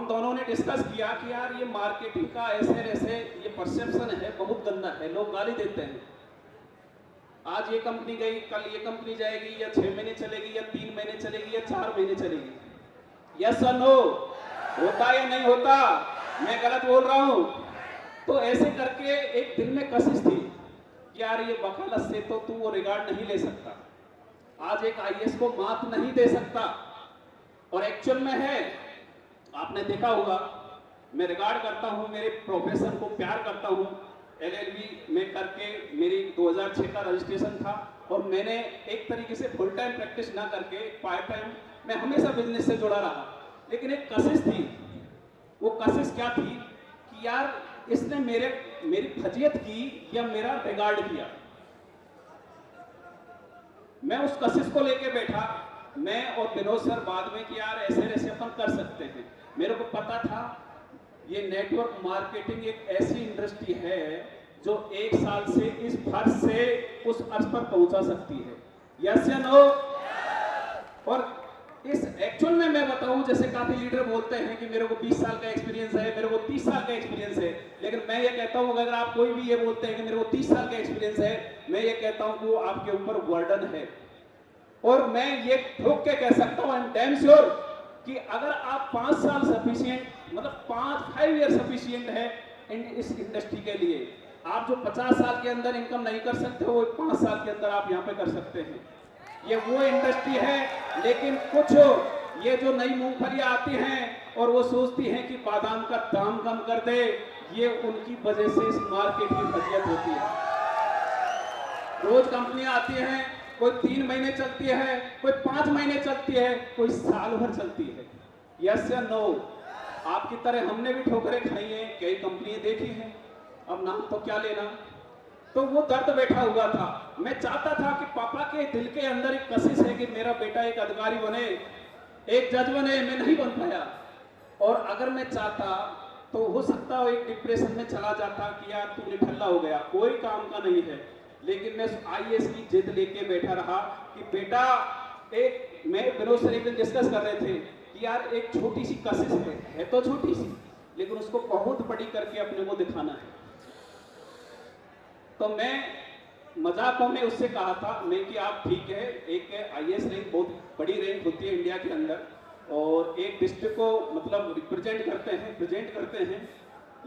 हम दोनों ने डिस्कस किया कि यार ये मार्केटिंग का ऐसे ऐसे ये परसेप्शन है, बहुत गंदा है, लोग गाली देते हैं। आज ये कंपनी गई, कल ये कंपनी जाएगी, या 6 महीने चलेगी, या 3 महीने चलेगी, या 4 महीने चलेगी। यस और नो, होता या नहीं होता? मैं गलत बोल रहा हूं? तो ऐसे करके एक दिल में कशिश थी कि यार ये वकालत से तो तू वो रिगार्ड नहीं ले सकता, आज एक आईएएस को मात नहीं दे सकता। और एक्चुअल में है, आपने देखा होगा, मैं रिगार्ड करता हूं, मेरे प्रोफेशन को प्यार करता हूं। एलएलबी में करके मेरी 2006 का रजिस्ट्रेशन था, और मैंने एक तरीके से फुल टाइम प्रैक्टिस ना करके पार्ट टाइम मैं हमेशा बिजनेस से जुड़ा रहा। लेकिन एक कशिश थी, वो कशिश क्या थी कि यार इसने मेरी फजीयत की या मेरा रिगार्ड किया। मैं उस कशिश को लेके बैठा, मैं और विनोद सर बाद में कि यार ऐसे ऐसे अपन कर सकते हैं। मेरे को पता था ये नेटवर्क मार्केटिंग एक ऐसी इंडस्ट्री है जो 1 साल से इस फर्श से उस अर्श पर पहुंचा सकती है। यस या नो? और इस एक्चुअल में मैं बताऊं, जैसे काफी लीडर बोलते हैं कि मेरे को 20 साल का एक्सपीरियंस है, मेरे को 30 साल का एक्सपीरियंस है, लेकिन मैं ये कहता हूं अगर आप कोई भी ये बोलते हैं कि मेरे को 30 साल का एक्सपीरियंस है, मैं ये कहता हूं कि वो आपके ऊपर बर्डन है। और मैं ये ठोक के कह सकता हूं, आई एम डैम श्योर कि अगर आप 5 साल सफिशिएंट, मतलब 5 ईयर सफिशिएंट है इस इंडस्ट्री के लिए, आप जो 50 साल के अंदर इनकम नहीं कर सकते वो 5 साल के अंदर आप यहाँ पे कर सकते हैं। ये वो इंडस्ट्री है। लेकिन कुछ ये जो नई मूंगफलियां आती हैं और वो सोचती हैं कि बादाम का दाम कम कर दे, ये उनकी वजह से इस मार्केट की फजीयत होती है। रोज कंपनियां आती हैं, कोई 3 महीने चलती है, कोई 5 महीने चलती है, कोई साल भर चलती है। यस या नो? आपकी तरह हमने भी ठोकरें खाई हैं, कई कंपनियां देखी हैं, अब नाम तो क्या लेना। तो वो दर्द बैठा हुआ था। मैं चाहता था कि पापा के दिल के अंदर एक कशिश है कि मेरा बेटा एक अधिकारी बने, एक जज बने, मैं नहीं बन पाया। और अगर मैं चाहता तो हो सकता है एक डिप्रेशन में चला जाता कि यार तू निठल्ला हो गया, कोई काम का नहीं है। लेकिन मैं आईएएस की जिद लेके बैठा रहा कि बेटा, एक मैं विनोद सर एक दिन डिस्कस कर रहे थे कि यार एक छोटी सी कशिश है तो छोटी सी, लेकिन उसको बहुत बड़ी करके अपने को दिखाना है। तो मैं मजाक में उससे कहा था मैं कि आप ठीक है, एक आईएएस रैंक बहुत बड़ी रैंक होती है इंडिया के अंदर, और एक डिस्ट्रिक्ट को मतलब रिप्रेजेंट करते हैं,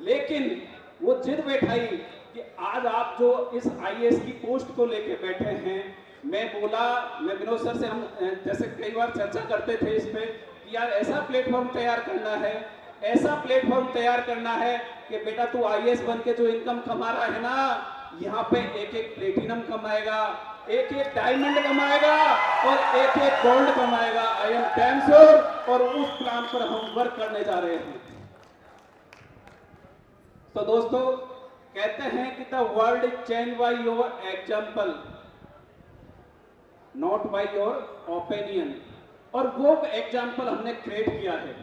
लेकिन वो जिद बैठाई कि आज आप जो इस आईएएस की पोस्ट को लेके बैठे हैं। मैं विनोद सर से हम जैसे कई बार चर्चा करते थे इस पे कि यार ऐसा प्लेटफॉर्म तैयार करना है, ऐसा प्लेटफॉर्म तैयार करना है कि बेटा तू आईएएस बन के जो इनकम कमा रहा है ना, यहाँ पे एक एक प्लेटिनम कमाएगा, एक एक डायमंड कमाएगा और एक एक गोल्ड कमाएगा। I am damn sure. और उस प्लान पर हम वर्क करने जा रहे हैं। तो दोस्तों, कहते हैं कि the world is change by your example, not by your opinion. और वो एग्जाम्पल हमने क्रिएट किया है।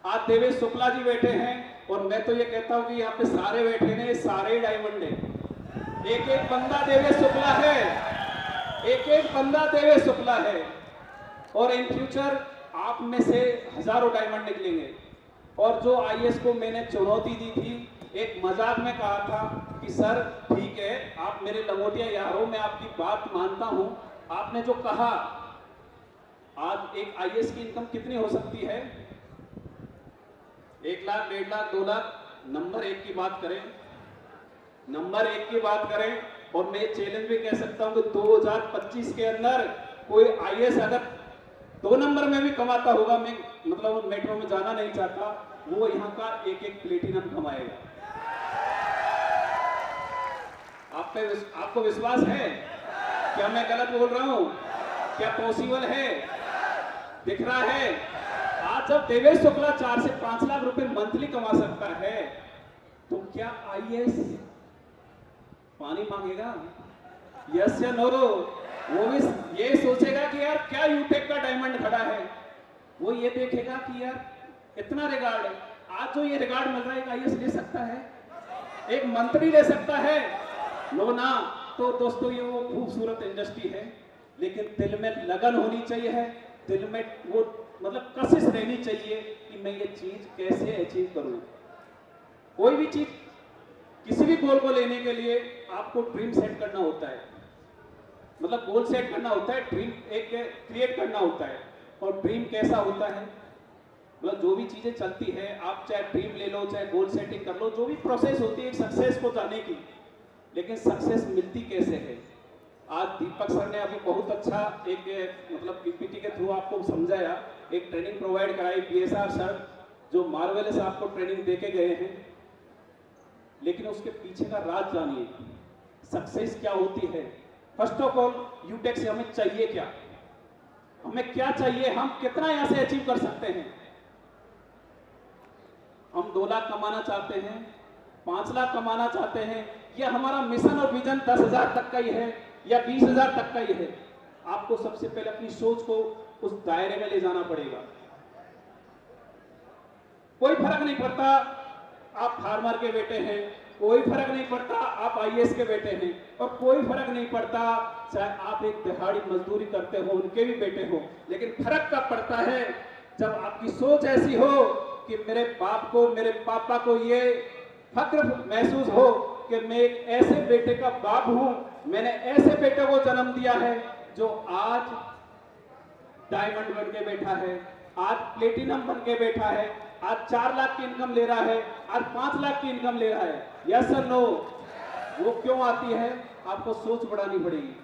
आज देवेश शुक्ला जी बैठे हैं, और मैं तो ये कहता हूं कि यहाँ पे सारे बैठे हैं, सारे डायमंड है। एक एक बंदा देवेश शुक्ला है, एक एक बंदा देवेश शुक्ला है। और इन फ्यूचर आप में से हजारों डायमंड निकलेंगे। और जो आईएएस को मैंने चुनौती दी थी, एक मजाक में कहा था कि सर ठीक है, आप मेरे लंगोटिया यार हो, मैं आपकी बात मानता हूं, आपने जो कहा, आज एक आईएएस की इनकम कितनी हो सकती है? 1 लाख, 1.5 लाख, 2 लाख। नंबर 1 की बात करें, नंबर 1 की बात करें। और मैं चैलेंज भी कह सकता हूं कि 2025 के अंदर कोई आईएएस अगर 2 नंबर में भी कमाता होगा, मैं मतलब मेट्रो में जाना नहीं चाहता, वो यहाँ का एक एक प्लेटिनम कमाएगा। आपको विश्वास है? क्या मैं गलत बोल रहा हूं? क्या पॉसिबल है? दिख रहा है? आज जब देवेश शुक्ला 4 से 5 लाख रुपए मंथली कमा सकता है, तो क्या आईएएस पानी मांगेगा? यस या नो? वो भी ये सोचेगा कि यार क्या यूटेक का डायमंड खड़ा है, वो ये देखेगा कि यार इतना रिगार्ड है। आज जो ये रिगार्ड मिल रहा है, एक आईएएस ले सकता है, एक मंत्री ले सकता है? नो ना। तो दोस्तों, ये वो खूबसूरत इंडस्ट्री है, लेकिन दिल में लगन होनी चाहिए है, दिल में वो मतलब कोशिश रहनी चाहिए कि मैं ये चीज कैसे अचीव करूं। कोई भी चीज, किसी भी गोल को लेने के लिए आपको ड्रीम सेट करना होता है, मतलब गोल सेट करना होता है, ड्रीम एक क्रिएट करना होता है। और ड्रीम कैसा होता है, मतलब जो भी चीजें चलती है, आप चाहे ड्रीम ले लो, चाहे गोल सेटिंग कर लो, जो भी प्रोसेस होती है सक्सेस को जाने की, लेकिन सक्सेस मिलती कैसे है। आज दीपक सर ने अभी बहुत अच्छा एक मतलब पीपीटी के थ्रू आपको समझाया, एक ट्रेनिंग प्रोवाइड कराई बीएसआर सर, जो मार्वेलस आपको ट्रेनिंग देके गए हैं। लेकिन उसके पीछे का राज जानिए, सक्सेस क्या होती है। फर्स्ट ऑफ ऑल यूटेक से हमें चाहिए क्या, हमें क्या चाहिए, हम कितना यहां से अचीव कर सकते हैं। हम 2 लाख कमाना चाहते हैं, 5 लाख कमाना चाहते हैं, या हमारा मिशन और विजन 10,000 तक का ही है या 20,000 तक का ही है। आपको सबसे पहले अपनी सोच को उस दायरे में ले जाना पड़ेगा। कोई फर्क नहीं पड़ता आप फार्मर के बेटे हैं, कोई फर्क नहीं पड़ता आप आईएएस के बेटे हैं, और कोई फर्क नहीं पड़ता चाहे आप एक दिहाड़ी मजदूरी करते हो उनके भी बेटे हो। लेकिन फर्क कब पड़ता है, जब आपकी सोच ऐसी हो कि मेरे बाप को, मेरे पापा को ये फक्र महसूस हो कि मैं एक ऐसे बेटे का बाप हूं, मैंने ऐसे बेटे को जन्म दिया है जो आज डायमंड बन के बैठा है, आज प्लेटिनम बन के बैठा है, आज 4 लाख की इनकम ले रहा है, आज 5 लाख की इनकम ले रहा है। Yes sir no. वो क्यों आती है, आपको सोच बढ़ानी पड़ेगी।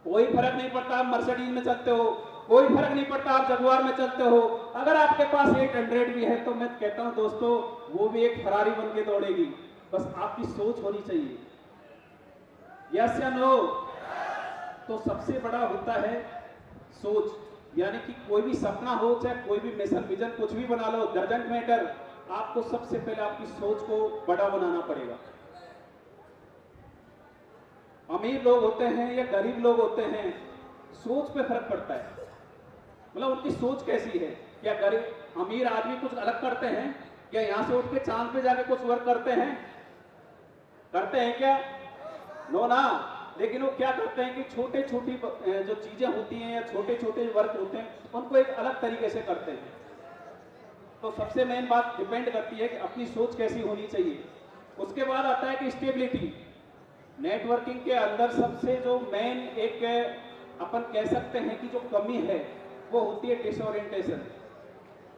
कोई फर्क नहीं पड़ता आप मर्सिडीज में चलते हो, कोई फर्क नहीं पड़ता आप जगुआर में चलते हो, अगर आपके पास 800 भी है तो मैं कहता हूं दोस्तों वो भी एक फरारी बन के दौड़ेगी। बस आपकी सोच होनी चाहिए। यस या नो। तो सबसे बड़ा होता है सोच, यानी कि कोई भी सपना हो, चाहे कोई भी मिशन विजन कुछ भी बना लो, डजंट मैटर, आपको सबसे पहले आपकी सोच को बड़ा बनाना पड़ेगा। अमीर लोग होते हैं या गरीब लोग होते हैं, सोच पे फर्क पड़ता है, मतलब उनकी सोच कैसी है। क्या गरीब अमीर आदमी कुछ अलग करते हैं, क्या यहां से उठ के चांद पे जाके कुछ वर्क करते हैं क्या? नो ना। लेकिन वो क्या करते हैं कि छोटे छोटी जो चीजें होती हैं या छोटे छोटे वर्क होते हैं उनको एक अलग तरीके से करते हैं। तो सबसे मेन बात डिपेंड करती है कि अपनी सोच कैसी होनी चाहिए। उसके बाद आता है कि स्टेबिलिटी। नेटवर्किंग के अंदर सबसे जो मेन एक अपन कह सकते हैं कि जो कमी है वो होती है डिसओरिएंटेशन।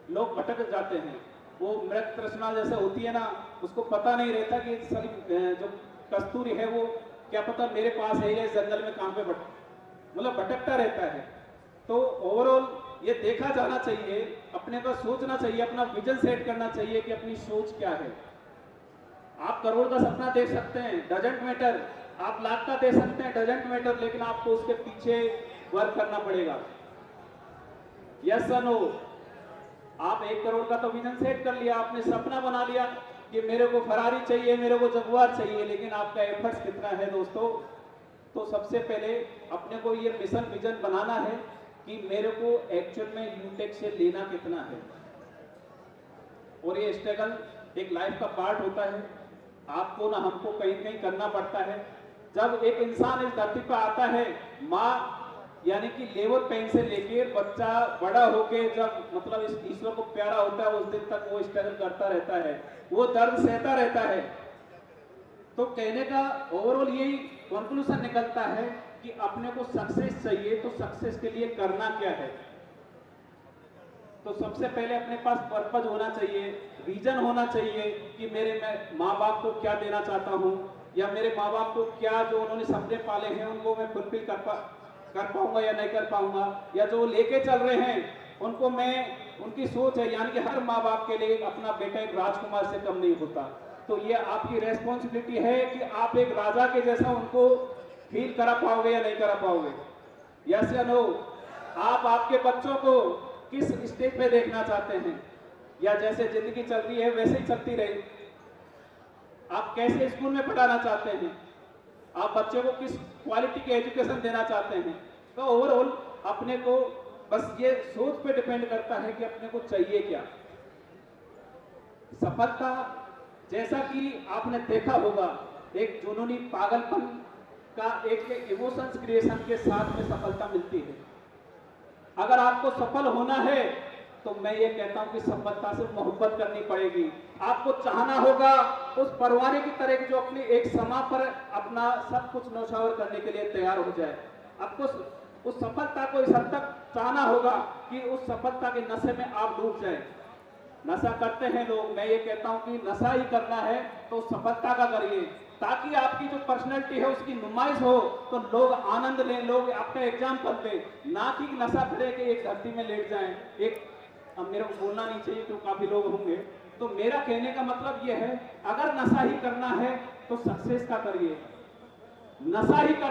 लोग भटक जाते हैं, वो मृत तृष्णा जैसे होती है ना, उसको पता नहीं रहता कि सारी जो कस्तूरी है वो क्या पता मेरे पास है या इस जंगल में कहां पे मतलब भटकता रहता है। तो ओवरऑल ये देखा जाना चाहिए, अपने को सोचना चाहिए, अपना विजन सेट करना चाहिए कि अपनी सोच क्या है। आप करोड़ का सपना देख सकते हैं, डजंट मैटर, आप लाख का दे सकते हैं, डजंट मैटर, लेकिन आपको उसके पीछे वर्क करना पड़ेगा। यस या नो। आप 1 करोड़ का तो विजन सेट कर लिया, आपने सपना बना लिया कि मेरे को फरारी चाहिए, मेरे को जगुआर चाहिए, लेकिन आपका एफर्ट्स कितना है दोस्तों? तो सबसे पहले अपने को ये मिशन विजन बनाना है कि मेरे को एक्चुअल में यूटेक से लेना कितना है। और ये स्ट्रगल एक लाइफ का पार्ट होता है, आपको ना हमको कहीं कहीं करना पड़ता है। जब एक इंसान इस धरती पर आता है, माँ यानी कि लेबर पेन से लेके बच्चा बड़ा होके जब मतलब इस ईश्वर को प्यारा होता है, उस दिन तक वो स्ट्रगल करता रहता है, वो दर्द सहता रहता है। तो कहने का ओवरऑल यही कंक्लूजन निकलता है कि अपने को सक्सेस चाहिए, तो सक्सेस के लिए करना क्या है। तो सबसे पहले अपने पास पर्पज होना चाहिए, रीजन होना चाहिए कि मैं माँ बाप को क्या देना चाहता हूँ, या मेरे माँ बाप को क्या जो उन्होंने सपने पाले हैं उनको मैं फुलफिल कर पाऊंगा या नहीं कर पाऊंगा, या जो लेके चल रहे हैं उनको मैं, उनकी सोच है, यानी कि हर माँ बाप के लिए अपना बेटा एक राजकुमार से कम नहीं होता। तो ये आपकी रेस्पॉन्सिबिलिटी है कि आप एक राजा के जैसा उनको फील करा पाओगे या नहीं करा पाओगे। यस या नो। आप आपके बच्चों को किस स्टेज पे देखना चाहते हैं, या जैसे जिंदगी चल रही है वैसे ही चलती रहे? आप कैसे स्कूल में पढ़ाना चाहते हैं, आप बच्चों को किस क्वालिटी की एजुकेशन देना चाहते हैं? तो ओवरऑल अपने को बस ये सोच पे डिपेंड करता है कि अपने को चाहिए क्या। सफलता जैसा कि आपने देखा होगा, एक जुनूनी पागलपन का एक इमोशंस क्रिएशन के साथ में सफलता मिलती है। अगर आपको सफल होना है तो मैं ये कहता हूं कि सफलता से मोहब्बत करनी पड़ेगी। आपको चाहना होगा उस परवाने की तरह जो अपनी एक समा पर अपना सब कुछ नौछावर करने के लिए तैयार हो जाए। आपको उस सफलता को इस हद तक चाहना होगा कि उस सफलता के नशे में आप डूब जाए। नशा करते हैं लोग, मैं ये कहता हूं कि नशा ही करना है तो सफलता का करिए, ताकि आपकी जो पर्सनैलिटी है उसकी नुमाइश हो, तो लोग आनंद लें, लोग आपका एग्जाम्पल दें, ना कि नशा करे कि एक धरती में लेट जाएं। एक अब मेरे को बोलना नहीं चाहिए क्योंकि काफी लोग होंगे, तो मेरा कहने का मतलब यह है, अगर नशा ही करना है तो सक्सेस का करिए, नशा ही करना